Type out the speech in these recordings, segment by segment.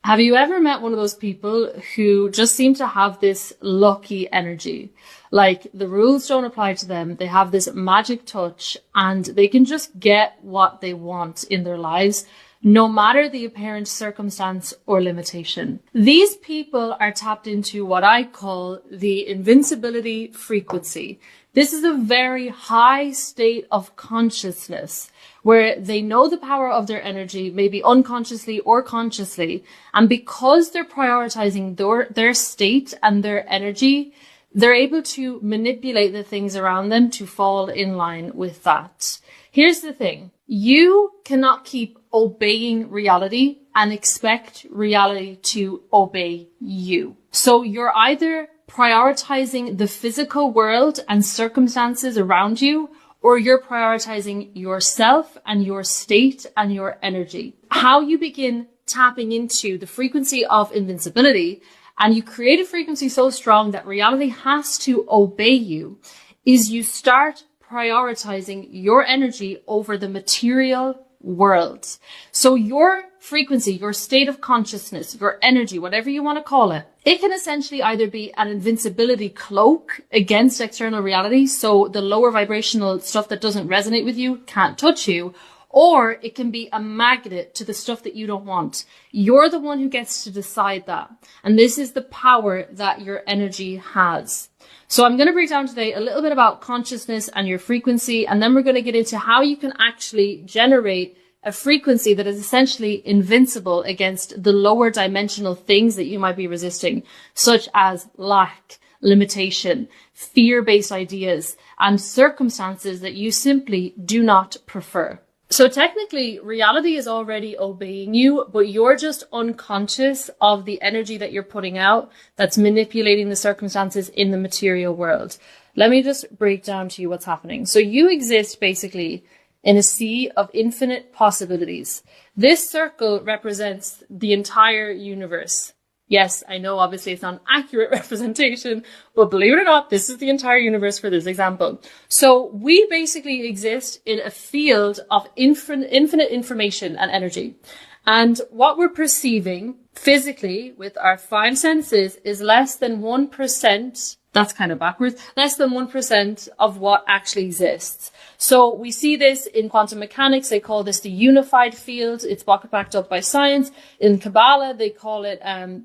Have you ever met one of those people who just seem to have this lucky energy? Like the rules don't apply to them. They have this magic touch and they can just get what they want in their lives, no matter the apparent circumstance or limitation. These people are tapped into what I call the invincibility frequency. This is a very high state of consciousness where they know the power of their energy, maybe unconsciously or consciously. And because they're prioritizing their state and their energy, they're able to manipulate the things around them to fall in line with that. Here's the thing. You cannot keep obeying reality and expect reality to obey you. So you're either prioritizing the physical world and circumstances around you, or you're prioritizing yourself and your state and your energy. How you begin tapping into the frequency of invincibility, and you create a frequency so strong that reality has to obey you, is you start prioritizing your energy over the material world. So your frequency, your state of consciousness, your energy, whatever you want to call it, it can essentially either be an invincibility cloak against external reality. So the lower vibrational stuff that doesn't resonate with you can't touch you. Or it can be a magnet to the stuff that you don't want. You're the one who gets to decide that. And this is the power that your energy has. So I'm going to break down today a little bit about consciousness and your frequency, and then we're going to get into how you can actually generate a frequency that is essentially invincible against the lower dimensional things that you might be resisting, such as lack, limitation, fear-based ideas, and circumstances that you simply do not prefer. So technically, reality is already obeying you, but you're just unconscious of the energy that you're putting out that's manipulating the circumstances in the material world. Let me just break down to you what's happening. So you exist basically in a sea of infinite possibilities. This circle represents the entire universe. Yes, I know obviously it's not an accurate representation, but believe it or not, this is the entire universe for this example. So we basically exist in a field of infinite information and energy. And what we're perceiving physically with our five senses is less than 1%. That's kind of backwards. Less than 1% of what actually exists. So we see this in quantum mechanics. They call this the unified field. It's backed up by science. In Kabbalah, they call it,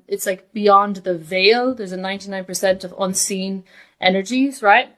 it's like beyond the veil. There's a 99% of unseen energies, right?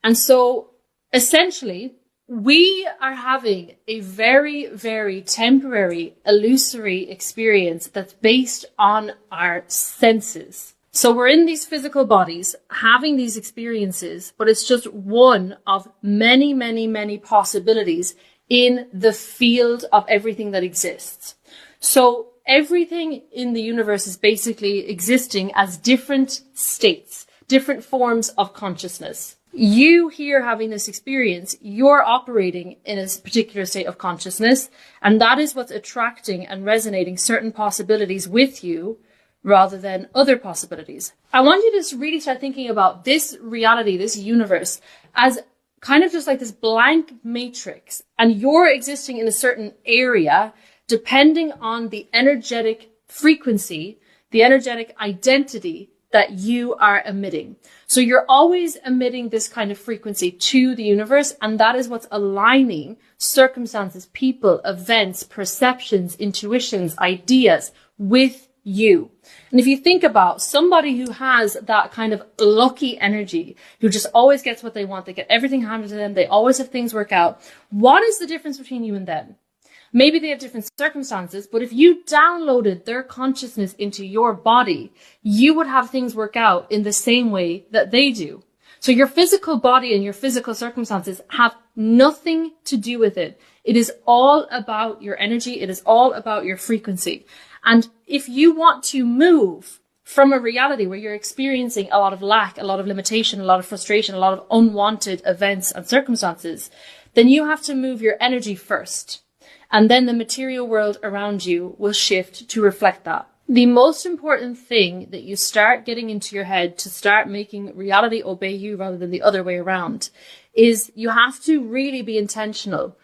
And so essentially, we are having a very, very temporary, illusory experience that's based on our senses. So we're in these physical bodies having these experiences, but it's just one of many, many, many possibilities in the field of everything that exists. So everything in the universe is basically existing as different states, different forms of consciousness. You here having this experience, you're operating in a particular state of consciousness, and that is what's attracting and resonating certain possibilities with you rather than other possibilities. I want you to just really start thinking about this reality, this universe, as kind of just like this blank matrix, and you're existing in a certain area depending on the energetic frequency, the energetic identity that you are emitting. So you're always emitting this kind of frequency to the universe, and that is what's aligning circumstances, people, events, perceptions, intuitions, ideas with you. And if you think about somebody who has that kind of lucky energy, who just always gets what they want, they get everything handed to them, they always have things work out, what is the difference between you and them? Maybe they have different circumstances, but if you downloaded their consciousness into your body, you would have things work out in the same way that they do. So your physical body and your physical circumstances have nothing to do with it. It is all about your energy. It is all about your frequency. And if you want to move from a reality where you're experiencing a lot of lack, a lot of limitation, a lot of frustration, a lot of unwanted events and circumstances, then you have to move your energy first. And then the material world around you will shift to reflect that. The most important thing that you start getting into your head to start making reality obey you rather than the other way around is you have to really be intentional